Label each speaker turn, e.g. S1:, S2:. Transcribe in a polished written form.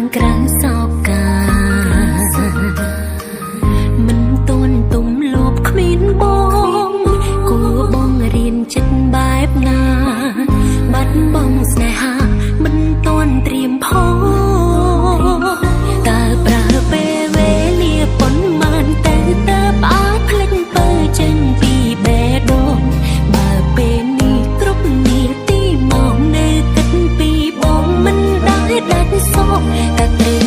S1: ងក្រៅសោកកាមិនទាន់ទុំលបគ្មានបងគួរបងរៀនចិត្តបែបណាបាត់បង់ស្នេហាមិនទាន់ត្រៀមផងតើប្រើពេលវេលាប៉ុន្មានទៅតើអាចភ្លេចពើចេញពីបេះដូងបើពេលនេះគ្រប់នាទីមកនៅគិតពីបងមិនដែលដាច់សោកតែត្រូវ